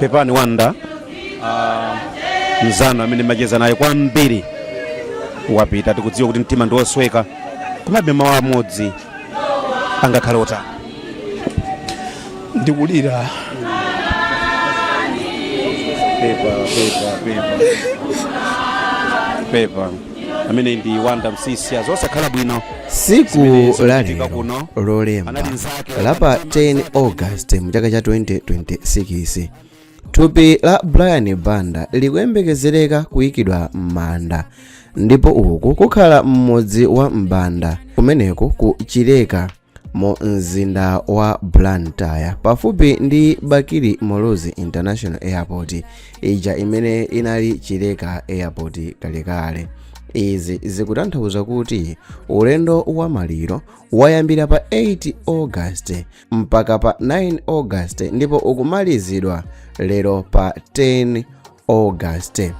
Pepani Wanda mzano amene macheza naye kwambiri wapita tikudziwa kuti mtima ndi wosweka komabe mawu amodzi angakhale otani ndikulira pepa amene ndi Wanda Msisi azosakhala bwino siku lalero lolemba lapa 10 August mchaka cha 2026 thupi la Brian Banda likuyembekezereka kuyikidwa m'manda ndipo uku kukhala mmodzi wa mbanda kumeneko ku Chileka mu mzinda wa Blantyre pafupi ndi Bakiri Molozi International Airport ija imene inali Chileka Airport kalekale. Izi zikutanthauza kuti ulendo wa maliro wayambira pa 8 August mpaka pa 9 August ndipo ukumalizidwa lero pa 10 August.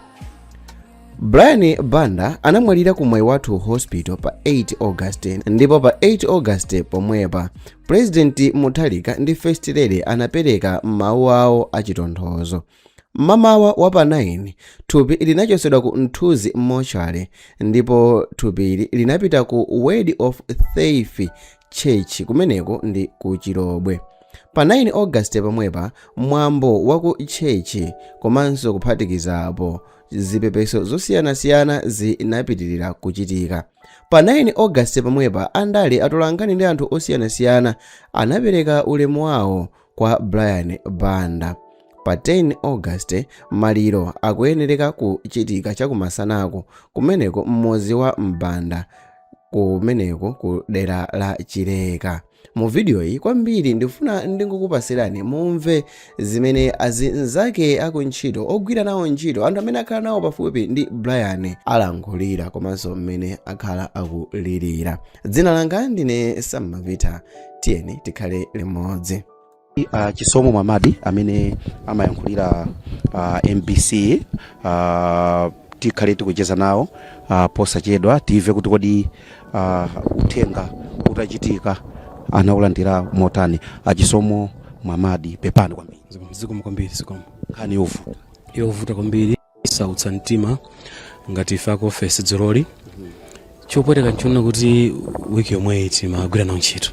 Brian Banda anamwalira ku Moyo Wathu Hospital pa 8 August ndipo pa 8 August pomwepa President Mutharika ndi First Lady anapereka mawu awo achitonthozo. Mamawa wa pa 9 thupi linachotsedwa ku Mthuzi Mortuary ndipo thupi linapita ku Word of Faith Church kumeneko ndi ku Chirobwe. Pa 9 August pomwepa mwambo wa ku church komanso kuphatikizapo zipepeso zosiyanasiyana zinapitirira kuchitika. Pa 9 August pomwepa andale atolankhani ndi anthu osiyanasiyana anapereka ulemu wawo kwa Brian Banda. Pa 10 August maliro akuyenereka kuchitika chakumasanako kumeneko mmodzi wa mbanda kumeneko ku dera la Chileka. Mu video iyi kwambiri ndifuna ndingokupasirani mumve zimene azinzake akuntchito ogwira nawo ntchito anthu amene akhala nawo pafupi ndi Brian alankhulira komanso mmene akhala akulirira. Dzina langa ndine Samavita, tiyeni tikhale limodzi. Chisomo Mwamadi amene amayankhulira MBC tikhale tikucheza nawo posachedwa timve kuti kodi uthenga utachitika anaulandira motani. Chisomo Mwamadi pepani kwambiri. Zikomo kwambiri nkhani yovuta kwambiri sautsa mtima ngati ifako ofesi dzoroli chopweteka nchona kuti wiki yomwe timagwira nawo ntchito.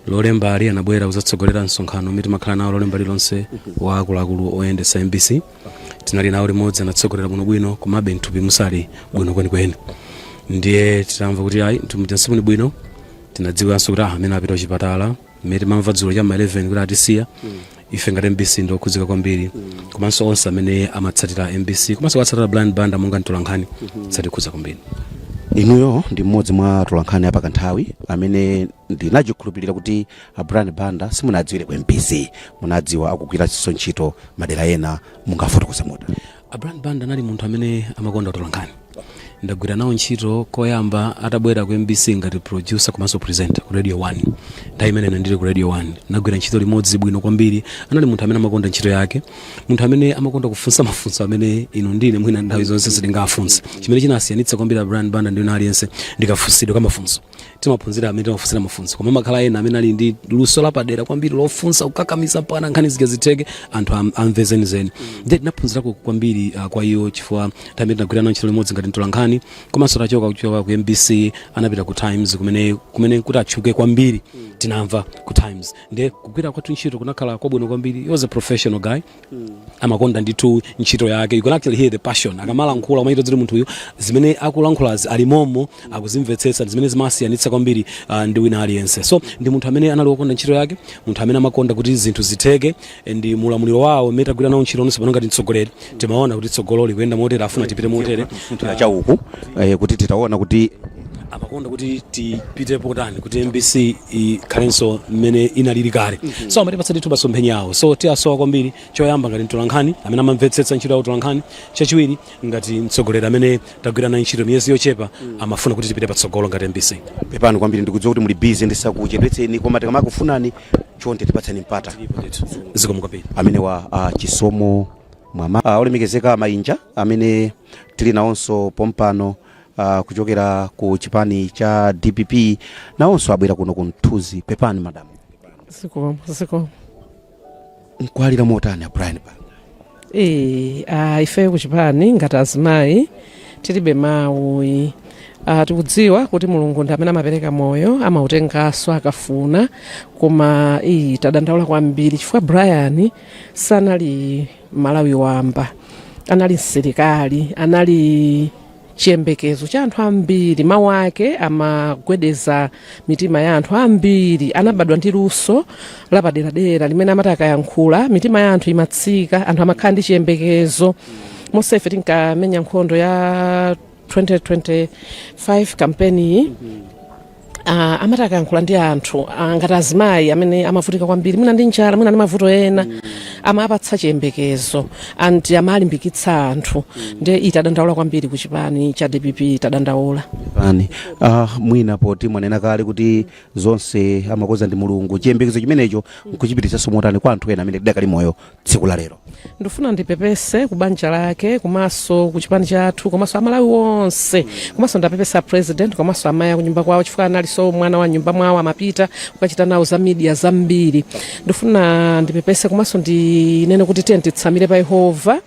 Lolemba ali anabwera kuzatsogolera msonkhano umene timakhala nawo lolemba lilonse wa akuluakulu oyendesa MBC. Tinali nawo limodzi anatsogolera bwinobwino komabe nthupi musali bwino kwenikweni. Ndiye titamva kuti ayi nthupi bwino tinadziwanso kuti amene apita kuchipatala mmene timamva dzulo cha 11 kuti atisiya ife ngati MBC ndokhudzika kwambiri komanso onse amene amatsatira MBC komanso atsatira Brian Banda monga mtolankhani tsatikhudza kwambiri. Inuyo ndi mmodzi mwa tolankhani apa kanthawi amene ndinachikhulupirira kuti Brian Banda simunadziwire ku MBC munadziwa akugwira ntchito madera ena mungafotokoze muda. Brian Banda anali munthu amene amakonda tolankhani. Ndagwira nawo ntchito koyamba atabwera ku MBC ngati producer komanso presenter ku Radio 1. Nthawi imene ndili ku Radio 1 nagwira ntchito limodzi bwino kwambiri. Anali munthu amene amakonda ntchito yake, munthu amene amakonda kufunsa mafunso amene ino ndine mwina nthawi zonse sindingafunsa. Chimene chinasiyanitsa kwambiri Brian Banda ndi aliyense ndikafunsidwa kwa mafunso. Timaphunzira amene timafunsira mafunso koma makhala ena amene ali ndi luso lapadera kwambiri lofunsa kukakamiza pana nkhani zikaziteke anthu amvezeni. Ndiye tinaphunzirako kwambiri kwa iyo chifukwa tamene tinagwira nawo ntchito limodzi ngati mtolankhani komanso tachoka ku MBC anapita ku Times kumene kuti atchuke kwambiri tinamva ku Times. Ndiye kugwira kwathu ntchito kunakhala kwabwino kwambiri. He was a professional guy. Amakonda ndithu ntchito yake. You can actually hear the passion. Akamalankhula umayita kuti munthu uyu zimene akulankhulazi alimomo akuzimvetsetsa zimene zimasiyanitsa kwambiri ndi wina aliyense. So ndi munthu amene anali wokonda ntchito yake, munthu amene amakonda kuti zinthu ziteke ndi mulamuliro wawo mmene tagwira nawo ntchito nonse pano ngati mtsogoleri timaona kuti tsogololi kuyenda motere afuna tipite motere chauku kuti titaona kuti amakonda kuti tipite potani kuti MBC ikhalenso mmene inalili kale. So amatipatsa ndithu masomphenya awo. So tiasowa kwambiri choyamba ngati mtolankhani amene amamvetsetsa ntchito yawo tolankhani, chachiwiri ngati mtsogoleri amene tagwira nawo ntchito miyezi yochepa amafuna kuti tipite patsogolo ngati MBC. Pepani kwambiri ndikudziwa kuti muli busy ndisakuchedwetseni koma tikamakufunani chonde tipatseni mpata. Zikomo kwambiri. Amene wa Chisomo Mwamadi olemekezeka Mainja amene tili nawonso pompano kuchokera ku chipani cha DPP nawonso abwera kuno ku Mthuzi. Pepani madam. Siko. Nkwalira motani Brian Banda. ife kuchipani ngati azimayi tilibe mawu. Tikudziwa kuti Mulungu ndi amene amapereka moyo, amautenganso akafuna, koma tadandaula kwambiri chifukwa Brian sanali Malawi wamba, anali msilikali, anali chiyembekezo cha anthu ambiri. Mawu ake amagwedeza mitima ya anthu ambiri. Anabadwa ndi luso lapaderadera limene amati akayankhula mitima ya anthu imatsika, anthu amakhala ndi chiyembekezo. Mosefe tinkamenya nkhondo ya 2025 kampeni amati akayankhula ndi anthu ngati azimayi amene amavutika kwambiri, mwina ndi njala, mwina ndi mavuto ena, amapatsa chiyembekezo anti amalimbikitsa anthu. Ndiye itadandaula kwambiri kuchipani cha DPP, tadandaula pani mwina poti mwanena kale kuti zonse amakoza ndi Mulungu, chiyembekezo chimenecho nkuchipititsa motani kwa anthu ena amene tidakali moyo tsiku la lero? Ndifuna ndipepese kubanja lake, komanso kuchipani chathu, komanso amalawi wonse, komanso ndapepesa president, komanso amaya kunyumba kwawo chifukwa analiso mwana wa nyumba mwawo, amapita kukachita nawo za media zambiri. Ndifuna ndipepese komanso ndinene kuti tiye titsamire pa Yehova.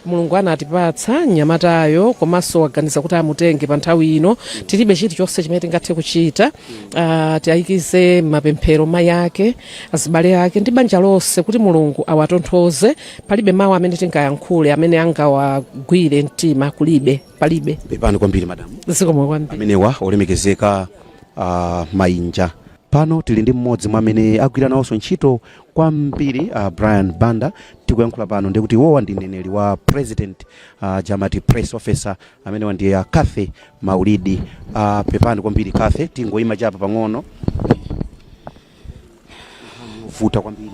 Mulungu anatipatsa nyamatayo, komanso waganiza kuti amutenge pa nthawi ino. Tilibe chilichonse chimene tingathe kuchita. Tiayikize mapemphero mayi ake, azibale ake ndi banja lonse kuti Mulungu awatonthoze. Palibe mawu amene tingayankhule amene angawagwire mtima, kulibe, palibe. Pepani kwambiri madam. Zikomo kwambiri. Amenewa olemekezeka Mainja. Pano tili ndi mmodzi mwa amene agwira nawonso ntchito kwambiri, Brian Banda. Tikuyankhula pano ndi kuti wowa ndi mneneri wa president Jamati press officer amene ndiye Kathe Maulidi. Pepani kwambiri Kathe, tingoyima chapa pang'ono. Vuta kwambiri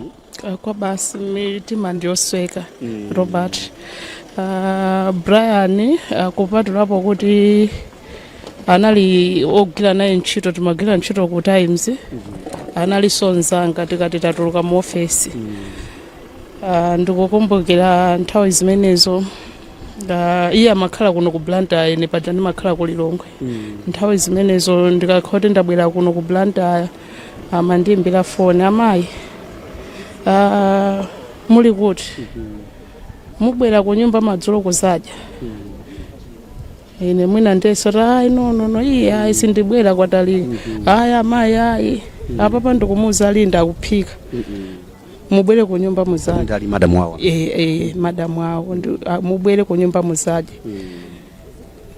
kwa basi mitima ndiyosweka Robert. Brian kupatulapo kuti anali ogwira naye ntchito, timagwira ntchito ku Times, anali sonzanga tikati tatuluka mu office. Ndikukumbukira nthawi zimenezo iye amakhala kuno ku Blantyre, ine paja ndimakhala ku Lilongwe. Nthawi zimenezo ndikakhoti ndabwera kuno ku Blantyre, amandiimbira phone, amayi muli kuti mubwera ku nyumba madzulo kuzadya. Ine mwina ndeso no iya sindibwera kwatali. Aya mayi apa ndikumuza linda akuphika. Mubwere ku nyumba muzadye. Ndali madam wawo. Madam wawo mubwere ku nyumba muzadye.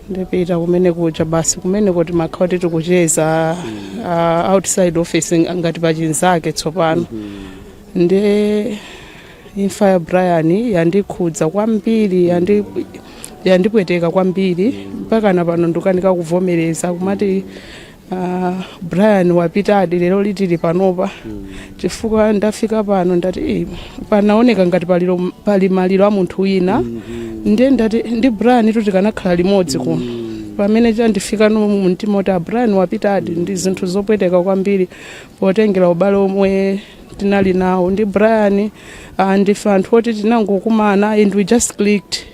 Ndipita kumene kuja basi kumene kuti makhoti tikucheza outside office ngati pachinzake tsopano. Nde imfa ya Brian yandikhudza kwambiri, yandipweteka kwambiri mpaka napano ndukanika kuvomereza kumati Brian wapitadi lero litili panopa. Chifukwa ndafika pano ndati panaoneka ngati pali maliro a munthu wina. Ndiye ndati ndi Brian tikanakhala limodzi kuno. Pamene chandifika no mtima oti Brian wapitadi, ndi zinthu zopweteka kwambiri potengera ubale omwe tinali nawo ndi Brian. Ndife anthu oti tinangokumana and we just clicked.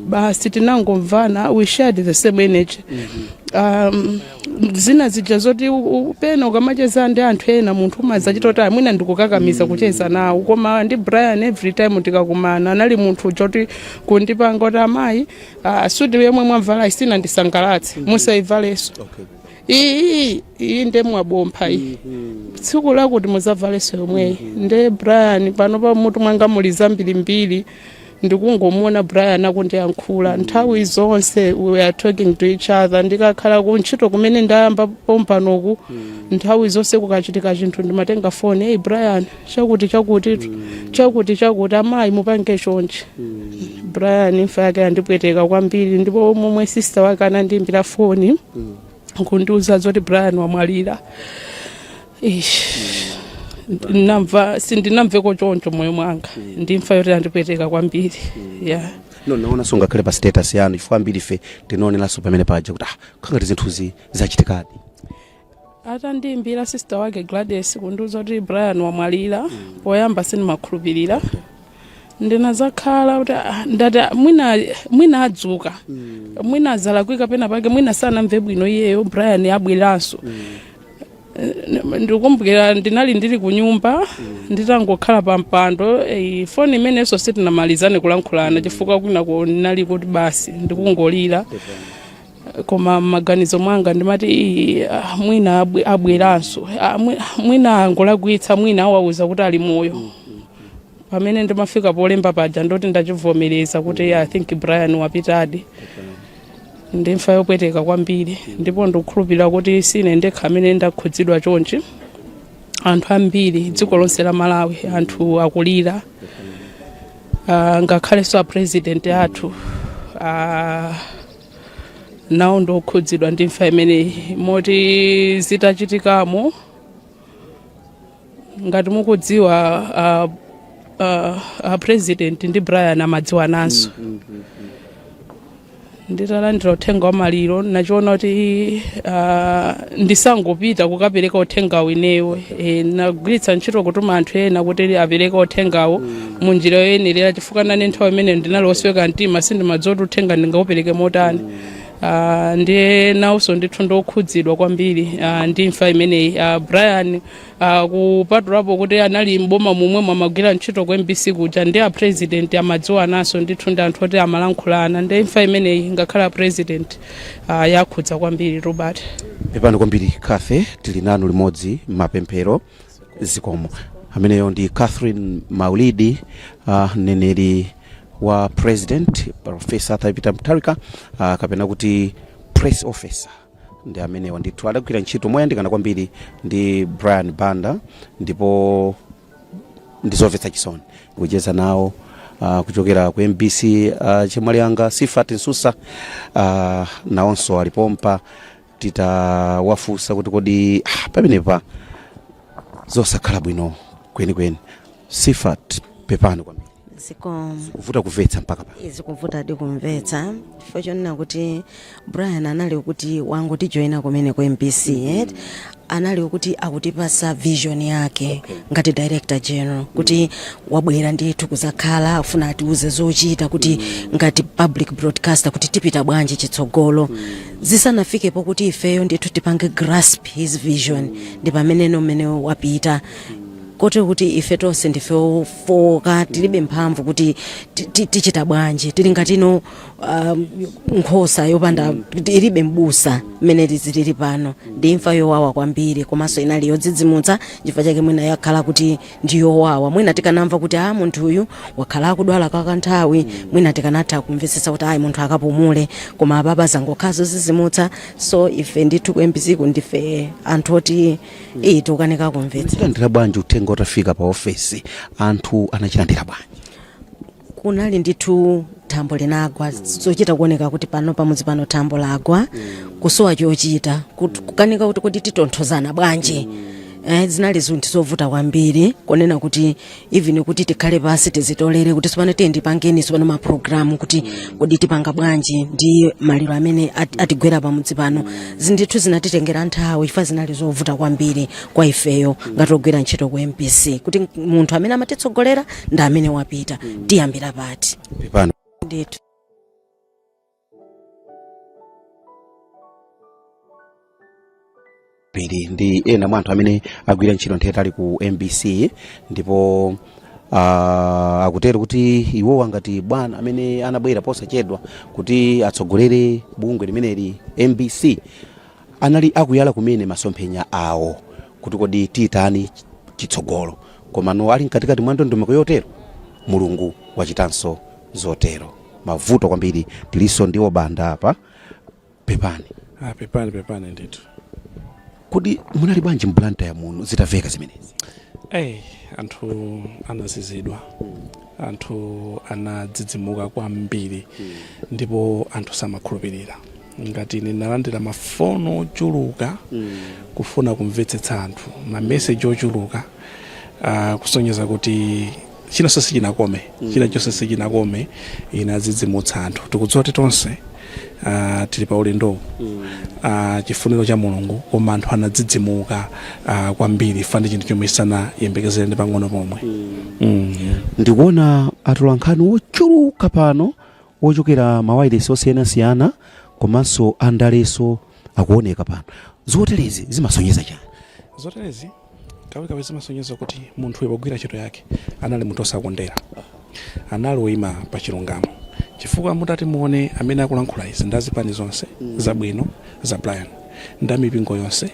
Basi tinangomvana, we shared the same energy. Zina zija zoti pena ukamacheza ndi anthu ena munthu umazachitota mwina ndikukakamiza kucheza nawo, koma ndi Brian every time tikakumana anali munthu choti kundipanga kuti amayi sudi yemwe mwavala isina ndisangalatse musaivalenso. Iyi nde mwabompha iyi tsiku lakuti muzavalenso yomweyi. Nde Brian panopa mutu mwanga muli zambirimbiri, ndikungomuona Brian akundiyankhula nthawi zonse. We are talking to each other. Ndikakhala ku ntchito kumene ndayamba pompanoku nthawi zonse kukachitika chinthu ndimatenga phone, hey Brian chakuti amayi mupange chonchi. Brian imfa yake yandipweteka kwambiri, ndipo momwe sister wake anandiimbira phone kundiuza zoti Brian wamwalira. Sindinamveko choncho moyo mwanga, ndimfa yoti yandipweteka kwambiri. Naona songa kale pa status yanu chifukwa ambiri fe tinooneraso pamene paja kuti khangati zinthuzi zachitikadi. Atandiimbira sister wake Gladys kundiuza kuti Brian wamwalira, poyamba sindimakhulupirira. Ndinazakhala kuti ndati mwina adzuka, mwina azalakwika pena pake, mwina sanamve bwino iyeyo Brian abweranso. ndikumbukira ndinali ndili ku nyumba nditangokhala pa mpando foni imenenso sitinamalizane kulankhulana chifukwa kwinako ndinali kuti basi ndikungolira koma maganizo mwanga ndimati mwina abweranso mwina angolakwitsa mwina awauza kuti ali moyo pamene ndimafika polemba paja ndoti ndachivomereza kuti I think Brian wapitadi ndimfa yopweteka kwambiri ndipo ndikukhulupirira kuti sine ndekha amene ndakhudzidwa chonchi anthu ambiri dziko lonse la Malawi anthu akulira ngakhalenso a president athu nawo ndokhudzidwa ndimfa imeneyi moti zitachitikamo ngati mukudziwa president ndi Brian amadziwa nanso nditalandira uthenga wa maliro nachiona kuti ndisangopita kukapereka uthengawo inewe nagwiritsa ntchito kutuma anthu ena kuti apereke uthengawo munjira yoyenerera chifukwa nane nthawi imene ndinali osweka mtima sindimadziwa kuti uthenga ndingaupereke motani ndiye nawonso ndithu ndokhudzidwa kwambiri ndimfa imeneyi Brian kupatulapo kuti anali mboma momwe mwamagwira ntchito ku MBC kuja ndi a president amadziwa naso ndithu ndi anthu oti amalankhulana ndi imfa imeneyi ngakhala president yakhudza kwambiri Robert. Pepani kwambiri Cathe tili nanu limodzi mapemphero zikomo ameneyo ndi Catherine Maulidi neneri wa president Professor Peter Mutharika kapena kuti press officer ndi amene wandithu adagwira ntchito moyandikana kwambiri ndi Brian Banda ndipo ndizomvetsa chisoni kucheza nawo kuchokera ku MBC chemwali anga Sifat Nsusa nawonso alipompa titawafunsa kuti kodi pamenepa zosakhala bwino kwenikweni. Sifat pepani kwambiri kuvuta kumvetsa mpaka pa kuvuta adi kumvetsa chifukwa chonena kuti Brian anali kuti wangoti joina kumene ku MBC anali kuti akutipasa vision yake ngati director general kuti wabwera ndithu kuzakhala afuna atiuze zochita kuti ngati public broadcaster kuti tipita bwanji chitsogolo zisanafikepo kuti ifeyo ndithu tipange grasp his vision ndi pamene mmene wapita kote kuti ife tonse ndife ofoka tilibe mphamvu kuti tichita bwanji tili ngatino nkhosa yopanda ilibe mbusa mmene tizilili pano ndi imfa yowawa kwambiri komanso inali yodzidzimutsa chifukwa chake mwina yakhala kuti ndiyowawa mwina tikanamva kuti munthu uyu wakhala akudwala kwa kanthawi mwina tikanatha kumvetsetsa kuti munthu akapumule koma ababa zangokhazo zidzimutsa so ife ndithu ku MBC ndife anthu oti tikukanika kumvetsa ndira bwanji uthenga utafika pa office anthu anachilandira bwanji. Kunali ndithu thambo linagwa zochita kuoneka kuti pano pamudzi pano thambo lagwa kusowa chochita kukanika kuti kodi titonthozana bwanji zinali zinthu zovuta kwambiri konena kuti even kuti tikhale pasi tizitolere kuti sipano tiye ndipangeni sipano ma program kuti kodi tipanga bwanji ndi maliro amene atigwera pamudzi pano zindithu zinatitengera nthawi chifukwa zinali zovuta kwambiri kwa ifeyo ngati ogwera ntchito ku MBC kuti munthu amene amatitsogolera ndi amene wapita tiyambira pati pepano ndithu. Ndi ena mwa anthu amene agwira ntchito ntheta ali ku MBC ndipo akutero kuti iwo ngati bwana amene anabwera posachedwa kuti atsogolere bungwe limeneli MBC anali akuyala kumene masomphenya awo kuti kodi titani chitsogolo koma no ali mkatikati mwa ndondomeko yotero Mulungu wachitanso zotero mavuto kwambiri tiliso ndiwo banda apa pepani pepani ndithu. Kodi munali bwanji mblanta ya muno zitaveka zimenezi? Anthu anazizidwa anthu anadzidzimuka kwambiri ndipo anthu samakhulupirira ngati ninalandira mafono ochuluka kufuna kumvetsetsa anthu ma message ochuluka kusonyeza kuti china chonse chinakome inadzidzimutsa anthu tikudziwa kuti tonse tili pa ulendo chifuniro cha Mulungu koma anthu anadzidzimuka kwambiri fandi chinthu chomwe sanayembekezere ndi pang'ono pomwe. Ndikuona atolankhani ochuluka pano ochokera mawayilesi osiyanasiyana komanso andaleso akuoneka pano zoterezi zimasonyeza chani? zoterezi kawikawi zimasonyeza kuti munthu pogwira ntchito yake anali munthu osakondera, anali woyima pa chilungamo, chifukwa mutati muone amene akulankhula izi ndazipani zonse zabwino za Brian ndi mipingo yonse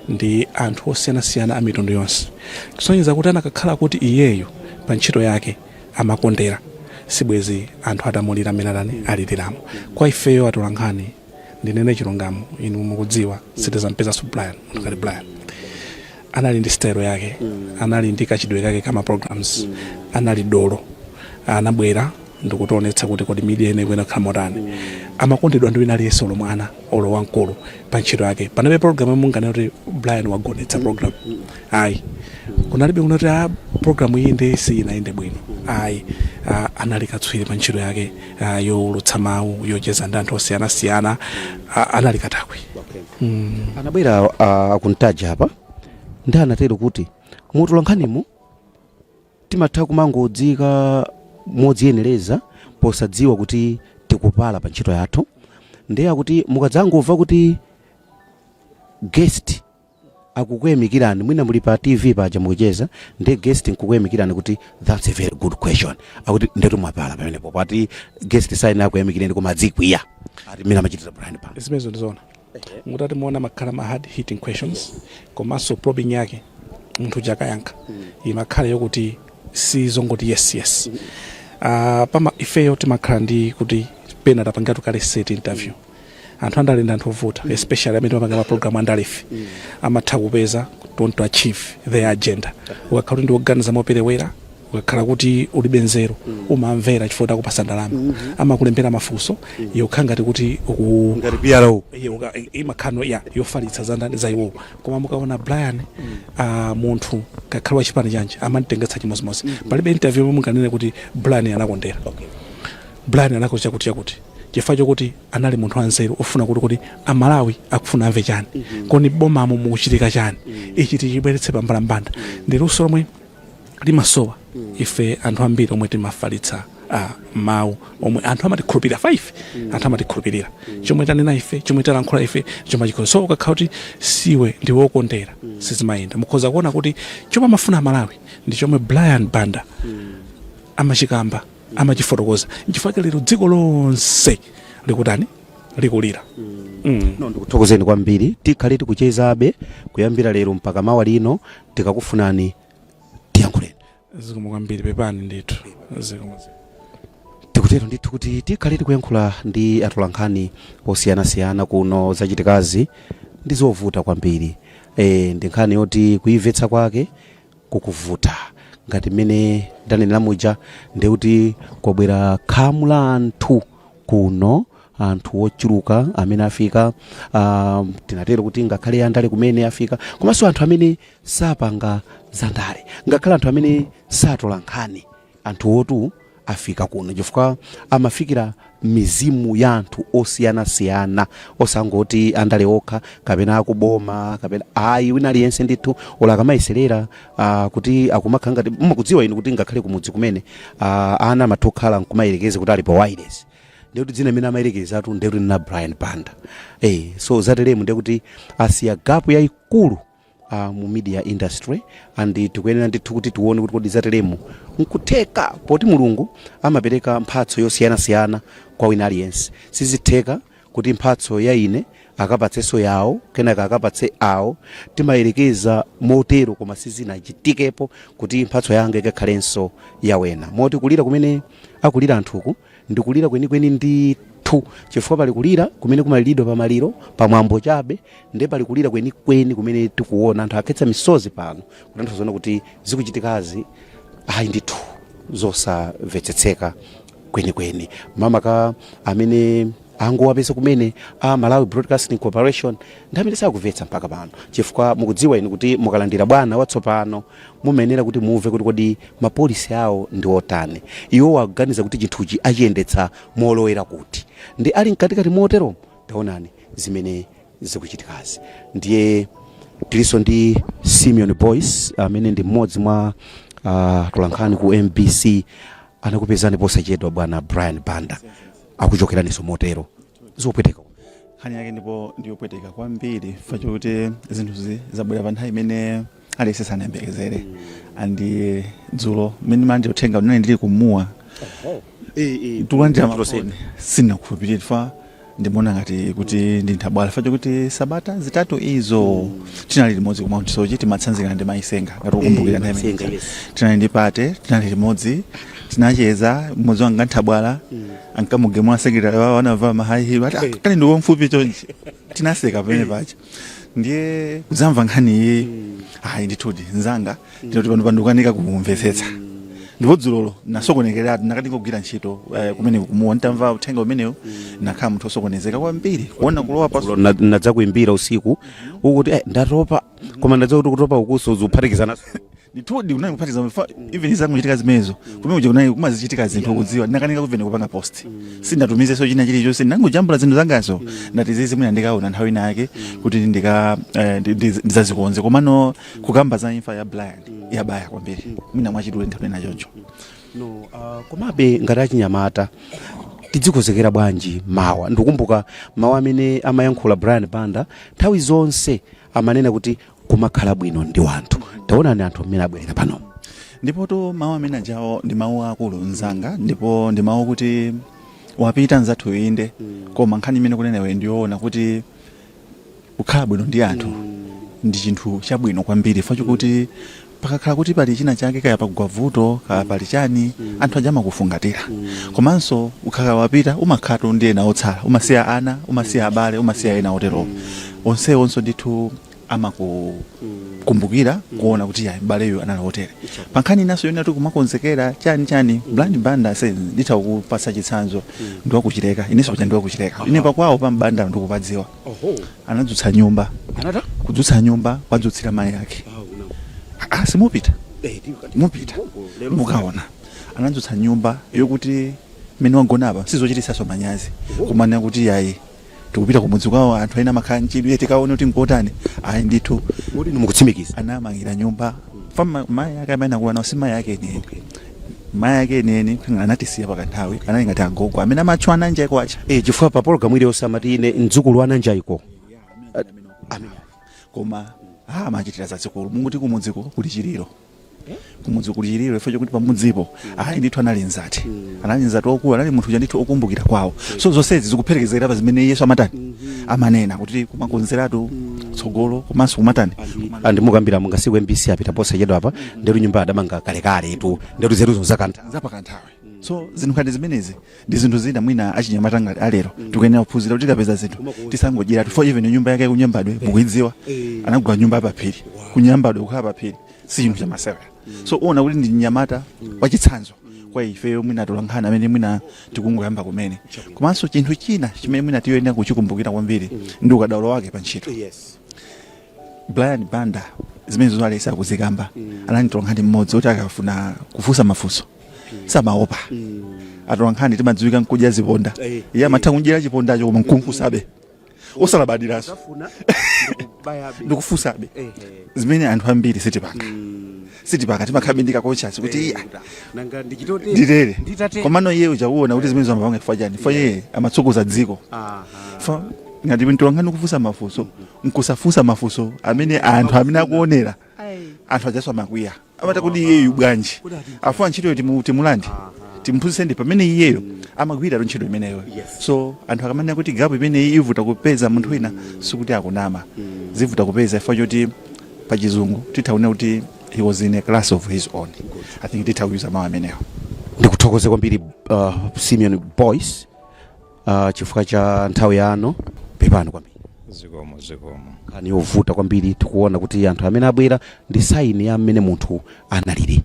ndi anthu osiyanasiyana a mitundu yonse, kusonyeza kuti anakakhala kuti iyeyo pa ntchito yake amakondera sibwezi anthu atamulira amene aliliramo. Kwa ifeyo atolankhani ndinene chilungamo, inu mukudziwa sitizampeza su Brian, munthu Brian anali ndi style yake, anali ndi kachidwe kake kama programs, anali dolo, anabwera ndikutionetsa kuti kodi media ine kwena khala motani, amakondedwa ndi wina aliyense olo mwana olo wankulu pa ntchito yake. Panabe program imwe kuti Brian wagonetsa program, ayi kunalibe kunoti program iyi ndi siyinaende bwino, ayi anali katswiri pa ntchito yake yolutsa mawu, yocheza ndi anthu osiyanasiyana, anali katakwi. Anabwera akuntaja apa ndi anatero kuti mutolankhanimu timatha kumangodzika modziyenereza posadziwa kuti tikupala pa ntchito yathu, ndiye akuti mukadzangomva kuti guest akukuyamikirani, mwina muli pa TV paja mukucheza ndi guest nkukuyamikirani kuti that's a very good question, akuti ndetu mwapala pamenepo pati guest sign akuyamikirani koma adzikwiya ati mina machitira Brian Banda. Zimezo ndizona mutati muona makhala ma hard hitting questions komanso probing yake munthu chakayankha imakhala yokuti sizongoti yes. Pama ifeyo timakhala ndi kuti pena tapangatu kale set interview, anthu andali ndi anthu ovuta, especially amene amapanga program andalife amatha kupeza to achieve their agenda. Ukakhala ndi kuganiza moperewera, ukakhala kuti ulibe nzeru umamvera chifukwa takupasa ndalama, amakulembera mafunso yokhangati kuti ngati PRO imakhano yofalitsa zandani za iwo. Koma mukaona Brian munthu kakhala wachipani chanje amanitengetsa chimozimozi, palibe interview munganene kuti Brian anakondera. Brian anakocha kuti chifukwa chokuti anali munthu wanzeru ofuna kuti Amalawi akufuna amve chani, koni bomamo mukuchitika chani, ichi tichibweretse pambalambanda. Ndi luso lomwe limasowa ife anthu ambiri omwe timafalitsa mawu omwe anthu amatikhulupirira 5 anthu amatikhulupirira chomwe tanena ife, chomwe talankhula ife, chomwe chikhoza. So ukakhala kuti siwe ndi wokondera sizimayenda. Mukhoza kuona kuti chomwe amafuna Amalawi ndi chomwe Brian Banda amachikamba, amachifotokoza, chifukwa lero dziko lonse likutani likulira. No, ndikuthokozeni kwambiri, tikhale tikuchezabe kuyambira lero mpaka mawa lino, tikakufunani tiyankhuleni. Zikomo kwambiri pepani ndithu. Tikutero ndithu kuti tikhale tikuyankhula ndi atolankhani osiyanasiyana kuno zachitikazi ndi zovuta kwambiri. Ndi nkhani yoti kuimvetsa kwake kukuvuta, ngati mmene ndanenera muja ndi kuti kwabwera khamu la anthu kuno, anthu ochuluka amene afika, tinatero kuti ngakhale andale kumene afika, komanso anthu amene sapanga zandale, ngakhale anthu amene satolankhani, anthu otu afika kuno chifukwa amafikira mizimu ya anthu osiyanasiyana, osangoti andale okha kapena akuboma kapena ayi wina aliyense ndithu olakamayiselera kuti akumakhala ngati mukudziwa inu kuti ngakhale kumudzi kumene ana amatokhala nkumayerekeze kuti ali pa wireless, ndikuti dzina imene amayerekezatu ndikuti na Brian Banda. So zateremu ndikuti asiya gapu yayikulu mu media industry, and tikuyenera ndithu kuti tione kuti kodi zateremu nkutheka poti Mulungu amapereka mphatso yosiyanasiyana kwa wina aliyense. Sizitheka kuti mphatso ya ine akapatsenso yawo kenaka akapatse awo, timayerekeza motero koma sizinachitikepo kuti mphatso yanga ikakhalenso yawena. Moti kulira kumene akulira anthuku ndikulira kwenikweni ndithu, chifukwa pali kulira kumene kumalidwa pamaliro pamwambo chabe, ndi pali kulira kwenikweni kumene tikuona anthu akhetsa misozi pano kuti anthu azoona kuti zikuchitikazi ayi ndithu zosamvetsetseka kwenikweni. Mamaka amene angowapeza kumene Malawi Broadcasting Corporation ndamene sakubvetsa mpaka pano, chifukwa mukudziwa inu kuti mukalandira bwana watsopano mumenera kuti muve kuti kodi mapolisi awo ndi otani, iwo waganiza kuti chinthuchi achiyendetsa molowera kuti ndi ali mkatikati motero. Taonani zimene zikuchitikazi. Ndiye tiliso ndi Simeon Boyce amene ndi mmodzi mwa atolankhani ku MBC, anakupezani posachedwa bwana Brian Banda akuchokeraniso motero zopweteka. nkhani yake ndipo ndiyopweteka kwambiri facho kuti zinthuzi zabwera pa nthawi imene alese sanayembekezere andi dzulo mmene mandi uthenga unene ndili kumuwa tulandira mafoni sinakhulupirira fa ndimona ngati kuti ndinthabwala facho kuti sabata zitatu izo tinali limodzi ku Mount Sochi timatsanzikana ndi Maisenga ngati ukumbukira nthawi imene tinali ndi Pate tinali limodzi tinacheza mmodzi wanga nthabwala ankamugemwa sekretary wawo anava mahayi ati kale ndiwo mfupi chonchi tinaseka pamene pacha ndiye kuzamva nkhani iyi hayi ndithudi nzanga ndinoti pano pandukanika kumvetsetsa ndipo dzulolo nasokonekera nakati kugwira ntchito kumene kumuwa ntamva uthenga umenewo nakhala munthu osokonezeka kwambiri kuona kulowa paso nadzakuimbira usiku ukuti ndatopa koma ndadzakuti kutopa ukuso uzuphatikizana ndithudi unali kuphatiza even izangu chitika zimenezo kumene uja unali kumazichitika zinthu ukudziwa ndinakanika kuvene kupanga post sindatumizeso china chilichonse ndangojambula zinthu zangazo ndati zizi mwina ndikaona nthawi ina yake kuti ndizazikonze komano kukamba za imfa ya Brian yabaya kwambiri mwina mwachidule nthawi nachoncho komabe ngati achinyamata tidzikonzekera bwanji mawa ndikukumbuka mawa amene amayankhula Brian Banda nthawi zonse amanena kuti kumakhala bwino ndi wanthu taonani anthu amene abwerera pano ndipo to mawu amene ajawo ndi mawu akulu nzanga ndipo ndi mawu kuti wapita nzathu inde koma nkhani imene kunenewe ndiyoona kuti kukhala bwino ndi anthu ndi chinthu chabwino kwambiri facho kuti pakakhala kuti pali china chake kaya pakugwa vuto kaya pali chani anthu ajama kufungatira komanso ukhala wapita umakhala ndi ena otsala umasiya ana umasiya abale umasiya ena otero onse ndithu amakukumbukira kuona kuti ya baleyo anali hotere pankhani naso yona kumakonzekera chani Brian Banda nditha kupasa chitsanzo ndi wakuchileka inenso pacha ndi wakuchileka ine pakwawo pa Banda ndikupadziwa anadzutsa nyumba kudzutsa nyumba wadzutsira mai yake simupita mukaona anadzutsa nyumba yokuti mene wagona apa sizochitisaso manyazi kumana kuti yayi tikupita kumudzi kwawo anthu aina makhala nchidwe tikaone kuti nkotani ayi ndithu mudi mukutsimikiza anamangira nyumba fama mai yake amene akuwa nawo si mai yake neni mai yake neni anatisiya pakanthawi anali ngati agogo amene amatchwa ananja kwacha chifukwa pa program ile osamati ine mdzukulu ananja iko koma amachitira zazikulu munguti kumudziko kuli chiliro kumudzi kuli chiliro ifo chokuti pamudzipo ayi ndithu anali nzati okulu anali munthu uja ndithu okumbukira kwawo so zonsezi zikupherekezera pa zimene Yesu amatani amanena kuti kumakonzeratu tsogolo komanso kumatani andimukambira mungasiku MBC apita posachedwa apa ndero nyumba adamanga kalekale tu ndero zeruzo zapakanthawi so zinthu ngati zimenezi ndi zinthu zina mwina achinyamata ngati alero tikuyenera kuphunzira kuti tikapeza zinthu tisangodyera for even nyumba yake kunyambadwe mukuidziwa anagula nyumba yapaphiri kunyambadwe kukhala paphiri si chinthu chamasewera so ona kuti ndi nyamata wachitsanzo kwa ife mwina tolankhana amene mwina tikunguyamba kumene komanso chinthu china chimene mwina tiyoyenera kuchikumbukira kwambiri ndi ukadaulo wake pa ntchito Brian Banda zimene zozalesa kuzikamba anali tolankhani mmodzi kuti akafuna kufunsa mafunso samaopa atolankhani timadziwika nkudya ziponda iye amatha kunjera chipondacho koma nkunkusabe osalabadiraso ndikufusabe zimene anthu ambiri sitipaka timakhabindika kochasi kuti nditere komano iye uchakuona kuti zimene zimapanga chifukwa chani fo iye amatsogoza dziko ngati mtolankhani kufunsa mafunso nkusafunsa mafunso amene anthu amene akuonera anthu ajaswa makwiya amata kuti iyeyu bwanji afuwa ntchitoyo timulandi timphunzitse ndi pamene iyeyo amagwira ntchito imeneyo so anthu akamanena kuti gapo imene ivuta kupeza munthu wina sikuti akunama zivuta kupeza ifo choti pa chizungu tithaune kuti he was in a class of his own. I think titawuza mawu ameneyo. Ndikuthokoze kwambiri Simeon Boyce chifukwa cha nthawi yano pepano kwambiri. Zikomo. Kani yovuta kwambiri tikuona kuti anthu amene abwera ndi saini ya amene munthu analiri.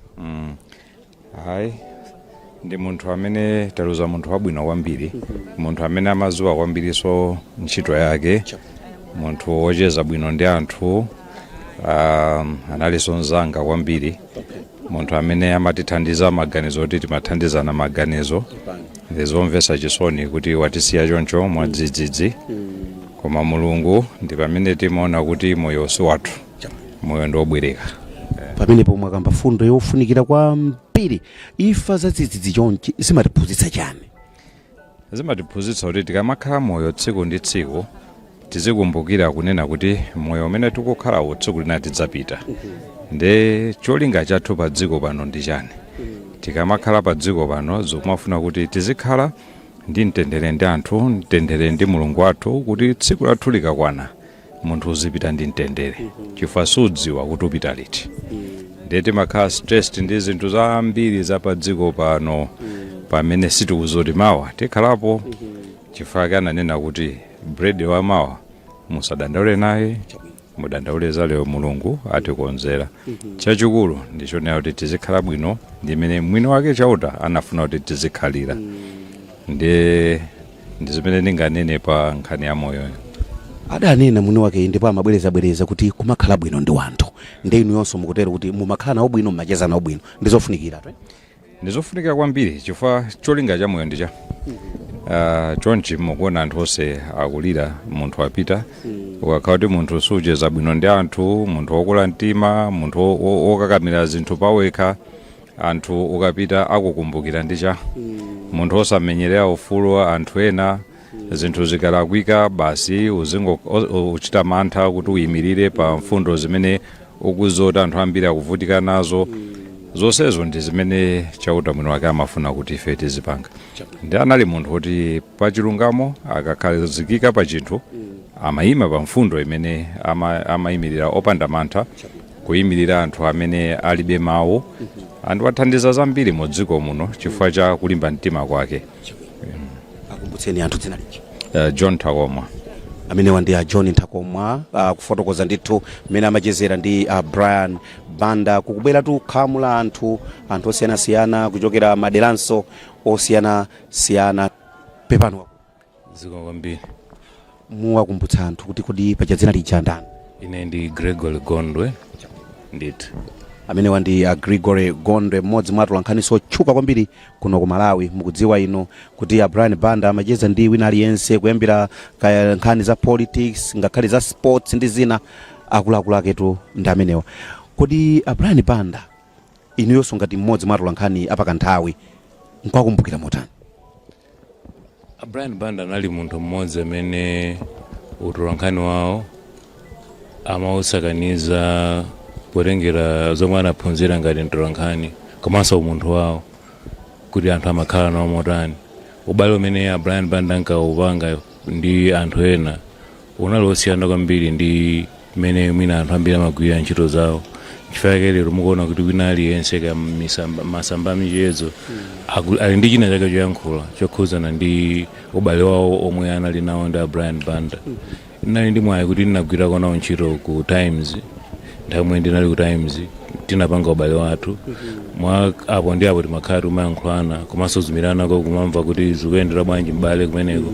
Hayi ndi munthu amene taluza munthu wabwino kwambiri, munthu amene amazuwa kwambiri so ntchito yake, munthu wocheza bwino ndi anthu, analiso nzanga kwambiri, munthu amene amatithandiza maganizo kuti timathandizana maganizo, ndizomvesa chisoni kuti watisiya choncho mwadzidzidzi, koma Mulungu ndi pamene timaona kuti moyo si wathu, moyo ndiobwereka. Pamene pomwe akamba fundo yofunikira kwambiri ifa za dzidzidzi chonchi zimatiphunzitsa chani? Zimatiphunzitsa kuti tikamakhala moyo tsiku ndi tsiku tizikumbukira kunena kuti moyo umene tikukhala tsiku lina tidzapita. Nde cholinga chathu pa dziko pano ndi chani? Tikamakhala pa dziko pano zomafuna kuti tizikhala ndi mtendere ndi anthu, mtendere ndi Mulungu wathu, kuti tsiku lathu likakwana munthu uzipita ndi mtendere, chifukwa sudziwa kuti upita liti. Nde timakhala stressed ndi zinthu zambiri za pa dziko pano pamene sitikuzoti mawa tikhalapo, chifukwa ananena kuti bread wa mawa musadandaule naye, mudandaule za lero Mulungu atikonzera. Chachikulu ndichonera kuti tizikhala bwino ndi mene mwini wake chauta anafuna kuti tizikhalira. Ndi zimene ndinganene pa nkhani ya moyo. Adanena mwini wake ndipo amabwereza kuti kumakhala bwino ndi wanthu. Ndi inu yonso mukutero kuti mumakhala nawo bwino, mmacheza nawo bwino. Ndizofunikira ndizofunika kwambiri, chifukwa cholinga cha moyo ndicha. Chonchi mukuona anthu onse akulira munthu apita, ukakhala kuti munthu sucheza bwino ndi anthu, munthu wokula mtima, munthu wokakamira zinthu pawekha, anthu ukapita akukumbukira ndicha. Munthu osamenyerera ufulu anthu ena, zinthu zikalakwika basi uchita mantha kuti uyimirire pa mfundo zimene ukuzota anthu ambiri akuvutika nazo. Zonsezo ndi zimene chauta mwini wake amafuna kuti ife tizipanga. Ndi anali munthu kuti pa chilungamo akakhazikika pa chinthu amayima pa mfundo imene amayimirira opanda mantha, kuyimirira anthu amene alibe mawu, andiwathandiza zambiri mu dziko muno chifukwa cha kulimba mtima kwake. Akumbutseni anthu dzina liji. John Ntakomwa. Amene wandi John Ntakomwa kufotokoza ndithu mmene amachezera ndi Brian Banda kukubwera tu khamu la anthu osiyanasiyana kuchokera maderanso osiyanasiyana. Pepano ziko kwambiri muwakumbutsa anthu kuti kodi pa dzina liji ndani? Ine ndi Gregory Gondwe ndithu. Amene wandi Gregory Gondwe, mmodzi mwa atolankhaniso otchuka kwambiri kuno ku Malawi. Mukudziwa ino kuti Brian Banda amacheza ndi wina aliyense, kuyambira nkhani za politics ngakhale za sports ndi zina akuluakulu aketu ndi amenewa. Kodi Brian Banda inuyonso ngati mmodzi mwa atolankhani apa kanthawi nkukumbukira motani? Brian Banda anali munthu mmodzi amene utolankhani wawo amausakaniza kutengera zomwe anaphunzira ngati mtolankhani komanso umunthu wawo kuti anthu amakhala nawo motani. Ubale umene Brian Banda ankaupanga ndi anthu ena unali osiyana kwambiri ndi mmene mwina anthu ambiri amagwira ntchito zawo. Chifukwa lero mukuona kuti wina aliyense ka masamba michezo ali ndi china chake choyankhula chokhuzana ndi ubale wawo omwe anali nawo ndi Brian Banda. Nali ndi mwayi kuti ndinagwira nawo ntchito ku Times. Nthawi ndinali ku Times tinapanga ubale wathu mwa apo ndi apo timakhala timayankhulana komanso zumiranako kumamva kuti zikuyendera bwanji mbale kumeneko.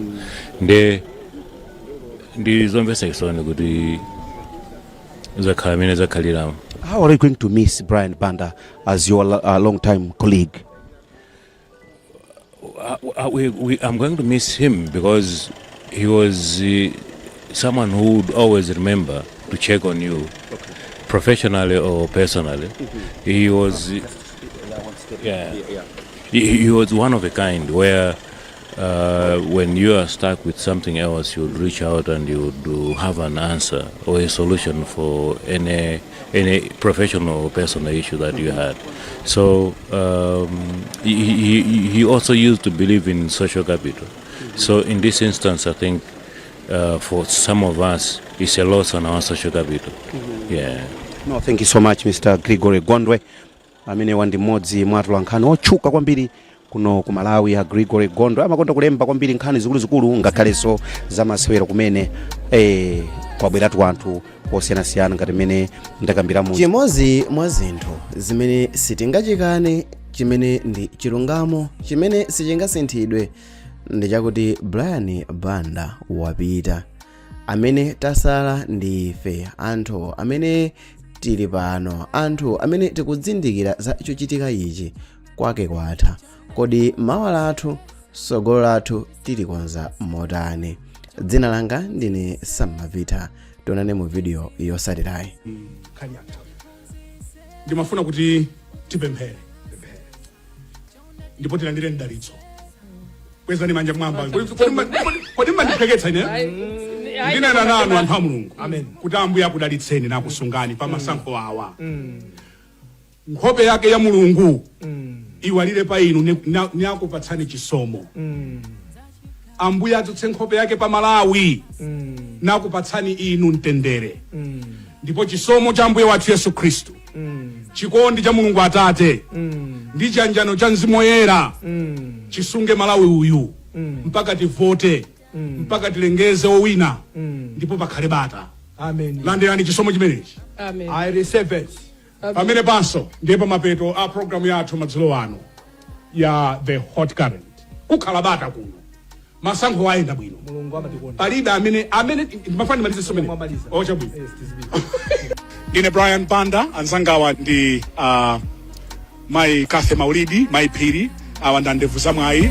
Ndi zomvetsa chisoni kuti zakhala amene zakhaliramo. How are you going to miss Brian Banda as your long-time colleague? I'm going to miss him because he was someone who would always remember to check on you, professionally or personally. He was, he was one of a kind where when you are stuck with something else, you would reach out and you would have an answer or a solution for any professional or personal issue that you had. So he also used to believe in social capital. So in this instance, I think for some of us, it's a loss on our social capital. Yeah. No, thank you so much, Mr. Gregory Gondwe. Amene wandi mmodzi mwa atolankhani otchuka kwambiri kuno ku Malawi. Gregory Gondwe amakonda kulemba kwambiri nkhani zikuluzikulu ngakhalenso za masewero kumene kwabweratu anthu osiyanasiyana ngati mmene ndakambiramo. Chimodzi mwa zinthu zimene sitingachikane, chimene ndi chilungamo, chimene sichingasinthidwe ndi chakuti Brian Banda wapita. Amene tasala ndi ife anthu amene tili pano, anthu amene tikudzindikira za chochitika ichi kwake kwatha. Kodi mawa lathu, sogolo lathu tilikonza motani? Dzina langa ndine Samavita. Tionane mu video yosalirayi. Kanyata ndimafuna kuti tipemphere ndipo tilandire ndalitso. Kweza ni manja mwamba kodi mandipeketsa ine ndinena nanu anthu a mulungu kuti ambuye akudalitseni nakusungani pa masankho awa. Nkhope yake ya mulungu iwalire pa inu nakupatsani chisomo. Ambuye adzutse nkhope yake pa Malawi nakupatsani inu mtendere. Ndipo chisomo cha Ambuye wathu Yesu Khristu, chikondi cha Mulungu Atate ndi chiyanjano cha Mzimu Woyera chisunge Malawi uyu mpaka tivote, mpaka tilengeze owina, ndipo pakhale bata. Amen. Landirani chisomo chimenechi. Amen. I receive it. Pamene panso ndiye pamapeto a programu yathu madzulo ano ya The Hot Current. Kukhala bata kuno. Masankho ayenda bwino. Mulungu amatikonda. Palibe amene mafani malize somene. Ocha bwino. Ndine Brian Banda, anzangawa ndi Mai Kathe Maulidi, Mai Phiri, awa ndandevu zamwayi.